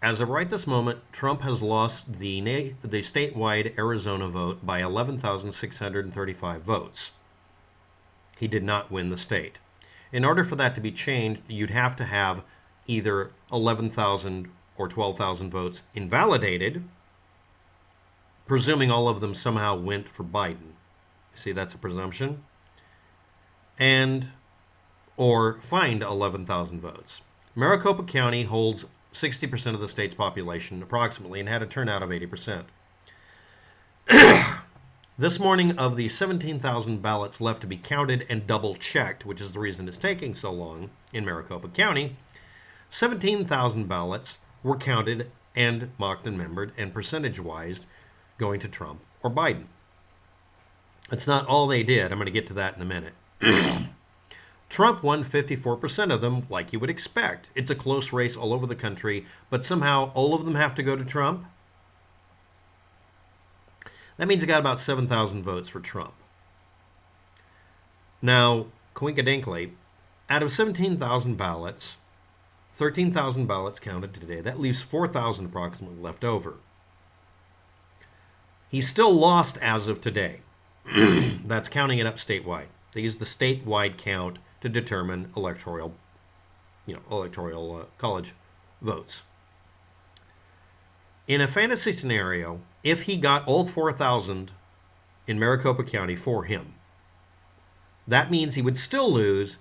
As of right this moment, Trump has lost the statewide Arizona vote by 11,635 votes. He did not win the state. In order for that to be changed, you'd have to have either 11,000 or 12,000 votes invalidated, presuming all of them somehow went for Biden. See, that's a presumption. And or find 11,000 votes. Maricopa County holds 60% of the state's population approximately and had a turnout of 80%. This morning, of the 17,000 ballots left to be counted and double-checked, which is the reason it's taking so long in Maricopa County, 17,000 ballots were counted and mocked and membered and percentage-wise going to Trump or Biden. That's not all they did. I'm going to get to that in a minute. Trump won 54% of them, like you would expect. It's a close race all over the country, but somehow all of them have to go to Trump. That means he got about 7,000 votes for Trump. Now, coinkadinkly, out of 17,000 ballots, 13,000 ballots counted today. That leaves 4,000 approximately left over. He still lost as of today. That's counting it up statewide. They use the statewide count to determine electoral college votes. In a fantasy scenario, if he got all 4,000 in Maricopa County for him, that means he would still lose,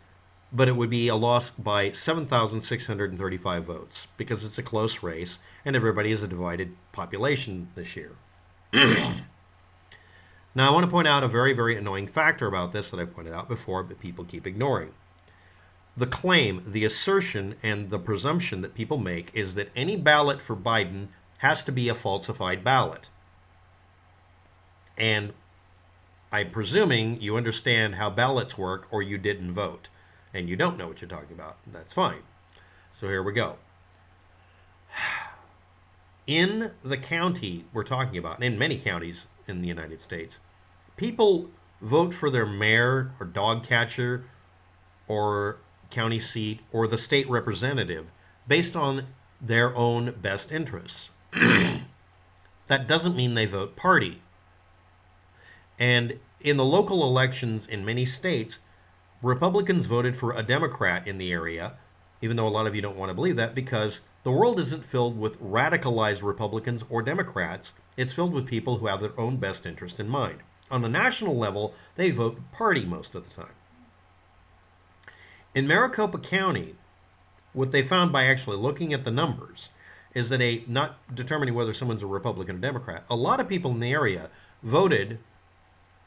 but it would be a loss by 7,635 votes because it's a close race and everybody is a divided population this year. Now, I want to point out a very, very annoying factor about this that I pointed out before, but people keep ignoring. The claim, the assertion, and the presumption that people make is that any ballot for Biden has to be a falsified ballot. And I'm presuming you understand how ballots work or you didn't vote. And you don't know what you're talking about. That's fine. So here we go. In the county we're talking about, and in many counties in the United States, people vote for their mayor or dog catcher or county seat or the state representative based on their own best interests. That doesn't mean they vote party. And in the local elections in many states, Republicans voted for a Democrat in the area, even though a lot of you don't want to believe that, because the world isn't filled with radicalized Republicans or Democrats. It's filled with people who have their own best interest in mind. On a national level, they vote party most of the time. In Maricopa County, what they found by actually looking at the numbers is that not determining whether someone's a Republican or Democrat, a lot of people in the area voted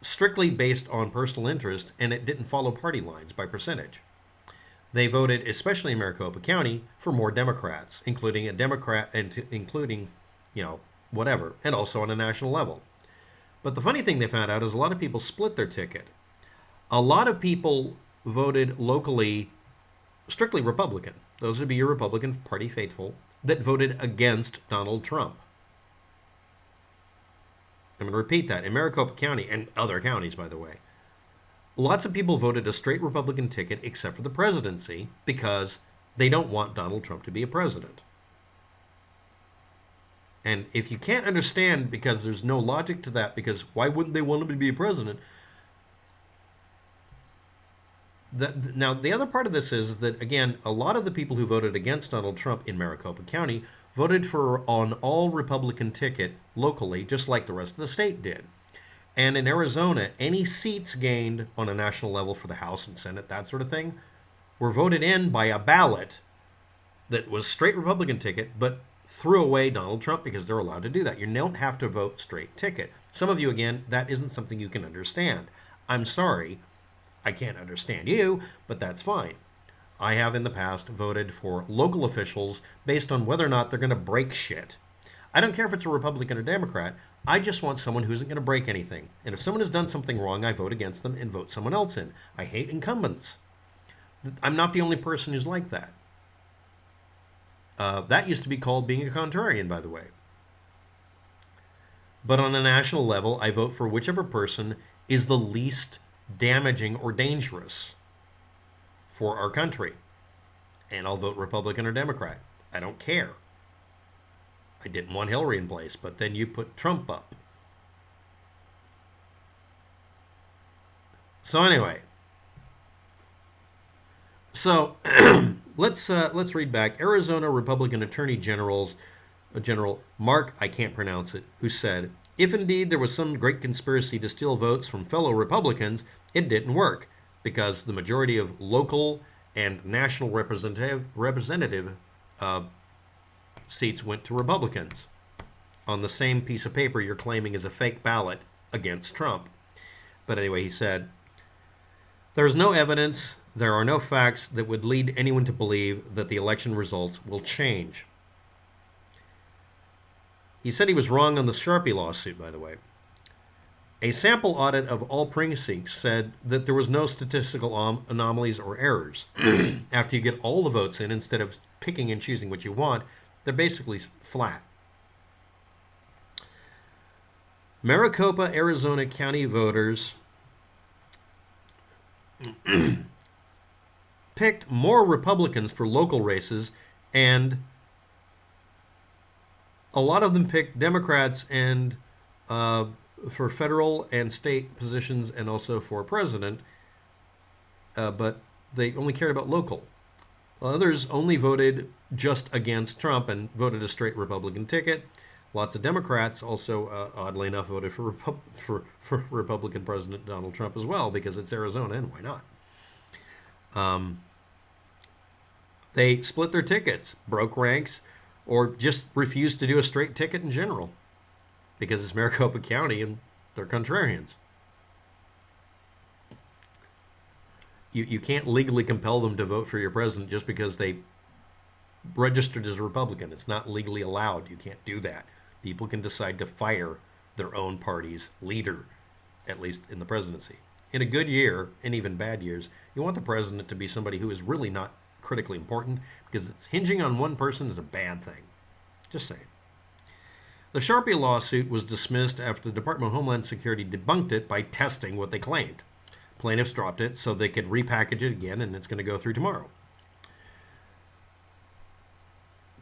strictly based on personal interest, and it didn't follow party lines by percentage. They voted, especially in Maricopa County, for more Democrats, including whatever, and also on a national level. But the funny thing they found out is a lot of people split their ticket. A lot of people voted locally strictly Republican. Those would be your Republican Party faithful that voted against Donald Trump. I'm going to repeat that. In Maricopa County, and other counties, by the way, lots of people voted a straight Republican ticket except for the presidency because they don't want Donald Trump to be a president. And if you can't understand, because there's no logic to that, because why wouldn't they want him to be a president? Now, the other part of this is that, again, a lot of the people who voted against Donald Trump in Maricopa County voted for an all-Republican ticket locally, just like the rest of the state did. And in Arizona, any seats gained on a national level for the House and Senate, that sort of thing, were voted in by a ballot that was straight Republican ticket, but threw away Donald Trump because they're allowed to do that. You don't have to vote straight ticket. Some of you, again, that isn't something you can understand. I'm sorry, I can't understand you, but that's fine. I have in the past voted for local officials based on whether or not they're going to break shit. I don't care if it's a Republican or Democrat. I just want someone who isn't going to break anything. And if someone has done something wrong, I vote against them and vote someone else in. I hate incumbents. I'm not the only person who's like that. That used to be called being a contrarian, by the way. But on a national level, I vote for whichever person is the least damaging or dangerous for our country. And I'll vote Republican or Democrat. I don't care. I didn't want Hillary in place, but then you put Trump up. So anyway, so let's read back. Arizona Republican Attorney General Mark, I can't pronounce it, who said, "If indeed there was some great conspiracy to steal votes from fellow Republicans, it didn't work because the majority of local and national representative seats went to Republicans on the same piece of paper you're claiming is a fake ballot against Trump." But anyway, he said, "There is no evidence, there are no facts that would lead anyone to believe that the election results will change." He said he was wrong on the Sharpie lawsuit, by the way. A sample audit of all precincts said that there was no statistical anomalies or errors. After you get all the votes in, instead of picking and choosing what you want, they're basically flat. Maricopa, Arizona County voters picked more Republicans for local races, and a lot of them picked Democrats and for federal and state positions and also for president, but they only cared about local. Others only voted just against Trump and voted a straight Republican ticket. Lots of Democrats also, oddly enough, voted for Republican President Donald Trump as well, because it's Arizona, and why not? They split their tickets, broke ranks, or just refused to do a straight ticket in general, because it's Maricopa County and they're contrarians. You can't legally compel them to vote for your president just because they registered as a Republican. It's not legally allowed. You can't do that. People can decide to fire their own party's leader, at least in the presidency. In a good year, and even bad years, you want the president to be somebody who is really not critically important, because it's hinging on one person is a bad thing. Just saying. The Sharpie lawsuit was dismissed after the Department of Homeland Security debunked it by testing what they claimed. Plaintiffs dropped it so they could repackage it again, and it's going to go through tomorrow.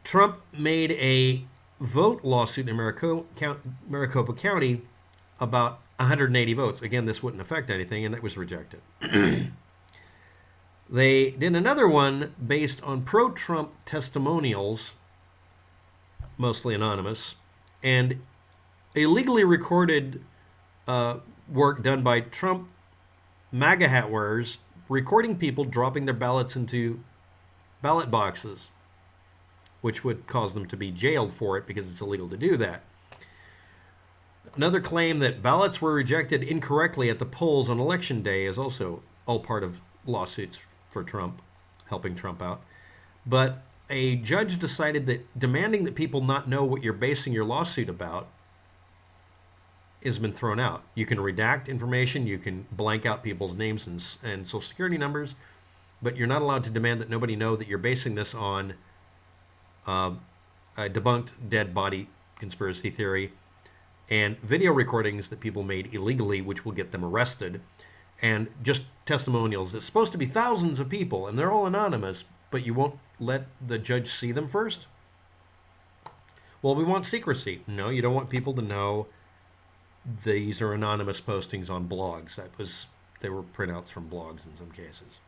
Trump made a vote lawsuit in Maricopa County about 180 votes. Again, this wouldn't affect anything, and it was rejected. They did another one based on pro-Trump testimonials, mostly anonymous, and illegally recorded work done by Trump MAGA hat wearers, recording people dropping their ballots into ballot boxes, which would cause them to be jailed for it because it's illegal to do that. Another claim that ballots were rejected incorrectly at the polls on Election Day is also all part of lawsuits for Trump, helping Trump out. But a judge decided that demanding that people not know what you're basing your lawsuit about has been thrown out. You can redact information, you can blank out people's names and social security numbers, but you're not allowed to demand that nobody know that you're basing this on a debunked dead body conspiracy theory and video recordings that people made illegally, which will get them arrested, and just testimonials. It's supposed to be thousands of people, and they're all anonymous, but you won't let the judge see them first? Well, we want secrecy. No, you don't want people to know these are anonymous postings on blogs. They were printouts from blogs in some cases.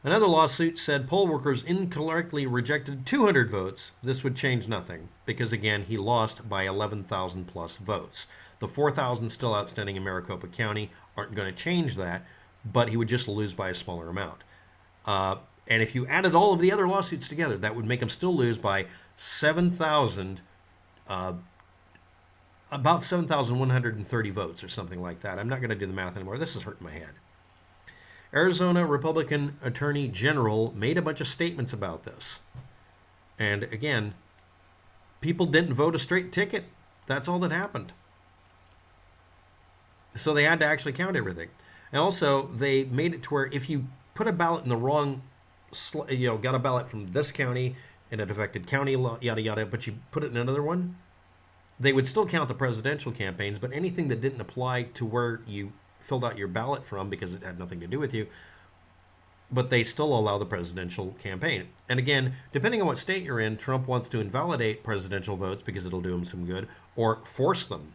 Another lawsuit said poll workers incorrectly rejected 200 votes. This would change nothing because, again, he lost by 11,000 plus votes. The 4,000 still outstanding in Maricopa County aren't going to change that, but he would just lose by a smaller amount. And if you added all of the other lawsuits together, that would make him still lose by 7,000, about 7,130 votes or something like that. I'm not going to do the math anymore. This is hurting my head. Arizona Republican Attorney General made a bunch of statements about this. And again, people didn't vote a straight ticket. That's all that happened. So they had to actually count everything. And also, they made it to where if you put a ballot in the wrong, got a ballot from this county in a defected county, yada, yada, but you put it in another one, they would still count the presidential campaigns, but anything that didn't apply to where you filled out your ballot from because it had nothing to do with you but they still allow the presidential campaign. And again, depending on what state you're in, Trump wants to invalidate presidential votes because it'll do him some good, or force them.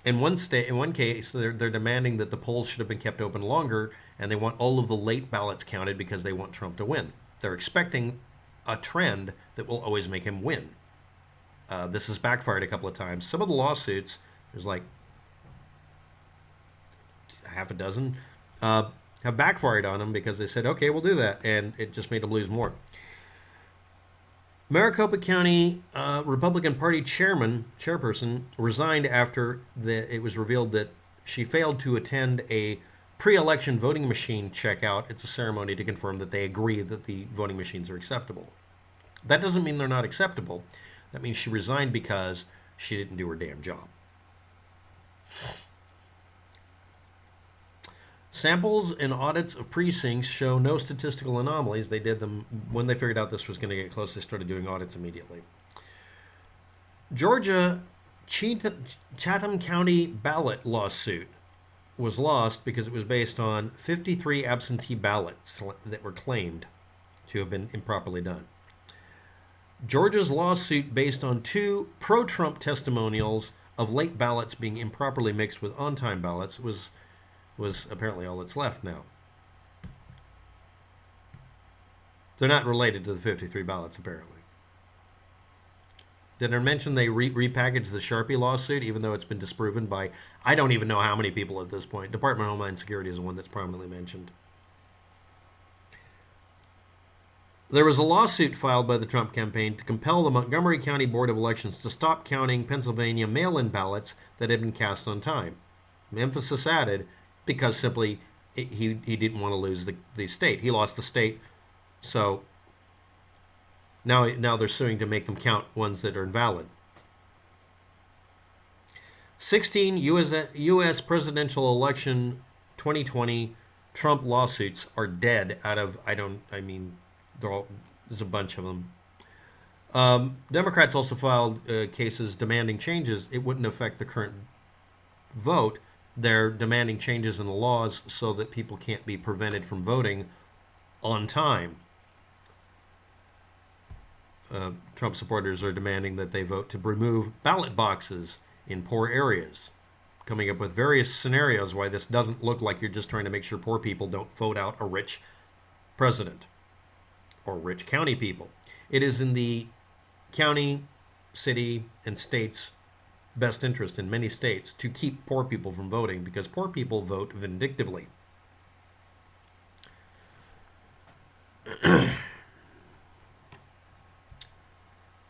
In one case, they're demanding that the polls should have been kept open longer, and they want all of the late ballots counted because they want Trump to win. They're expecting a trend that will always make him win. This has backfired a couple of times. Some of the lawsuits, there's like half a dozen, have backfired on him because they said, okay, we'll do that, and it just made him lose more. Maricopa County Republican Party chairperson resigned after it was revealed that she failed to attend a pre-election voting machine checkout. It's a ceremony to confirm that they agree that the voting machines are acceptable. That doesn't mean they're not acceptable. That means she resigned because she didn't do her damn job. Samples and audits of precincts show no statistical anomalies. They did them when they figured out this was going to get close. They started doing audits immediately. Georgia Chatham County ballot lawsuit was lost because it was based on 53 absentee ballots that were claimed to have been improperly done. Georgia's lawsuit based on 2 pro-Trump testimonials of late ballots being improperly mixed with on-time ballots was apparently all that's left now. They're not related to the 53 ballots, apparently. Did I mention they repackaged the Sharpie lawsuit, even though it's been disproven by, I don't even know how many people at this point. Department of Homeland Security is the one that's prominently mentioned. There was a lawsuit filed by the Trump campaign to compel the Montgomery County Board of Elections to stop counting Pennsylvania mail-in ballots that had been cast on time. Emphasis added, because simply he didn't want to lose the state. He lost the state, so now they're suing to make them count ones that are invalid. 16 U.S. presidential election 2020 Trump lawsuits are dead out of, there's a bunch of them. Democrats also filed cases demanding changes. It wouldn't affect the current vote. They're demanding changes in the laws so that people can't be prevented from voting on time. Trump supporters are demanding that they vote to remove ballot boxes in poor areas, coming up with various scenarios why this doesn't look like you're just trying to make sure poor people don't vote out a rich president or rich county people. It is in the county, city, and state's best interest in many states to keep poor people from voting because poor people vote vindictively.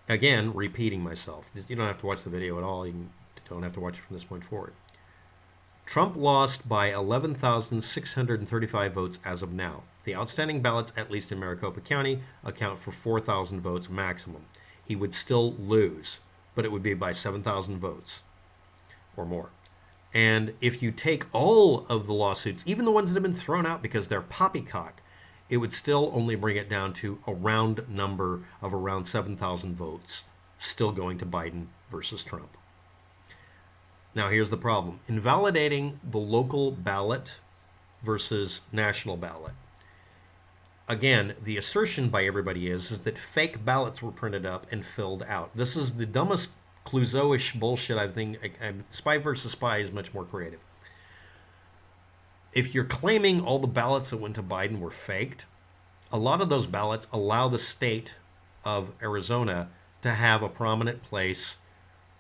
Again, repeating myself. You don't have to watch the video at all. You don't have to watch it from this point forward. Trump lost by 11,635 votes as of now. The outstanding ballots, at least in Maricopa County, account for 4,000 votes maximum. He would still lose, but it would be by 7,000 votes or more. And if you take all of the lawsuits, even the ones that have been thrown out because they're poppycock, it would still only bring it down to a round number of around 7,000 votes, still going to Biden versus Trump. Now here's the problem. Invalidating the local ballot versus national ballot. Again, the assertion by everybody is that fake ballots were printed up and filled out. This is the dumbest Clouseau-ish bullshit I think. Spy versus spy is much more creative. If you're claiming all the ballots that went to Biden were faked, a lot of those ballots allow the state of Arizona to have a prominent place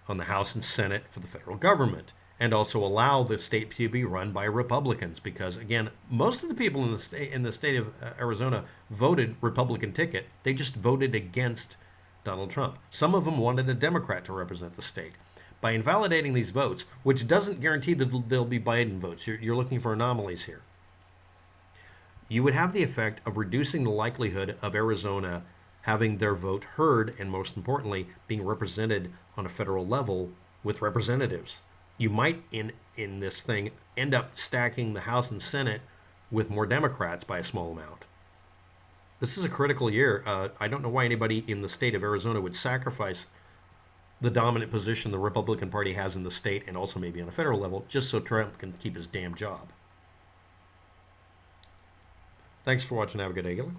on the House and Senate for the federal government, and also allow the state to be run by Republicans, because again, most of the people in the state of Arizona voted Republican ticket. They just voted against Donald Trump. Some of them wanted a Democrat to represent the state. By invalidating these votes, which doesn't guarantee that they'll be Biden votes, you're looking for anomalies here, you would have the effect of reducing the likelihood of Arizona having their vote heard, and most importantly, being represented on a federal level with representatives. You might, in this thing, end up stacking the House and Senate with more Democrats by a small amount. This is a critical year. I don't know why anybody in the state of Arizona would sacrifice the dominant position the Republican Party has in the state, and also maybe on a federal level, just so Trump can keep his damn job. Thanks for watching. Have a good day.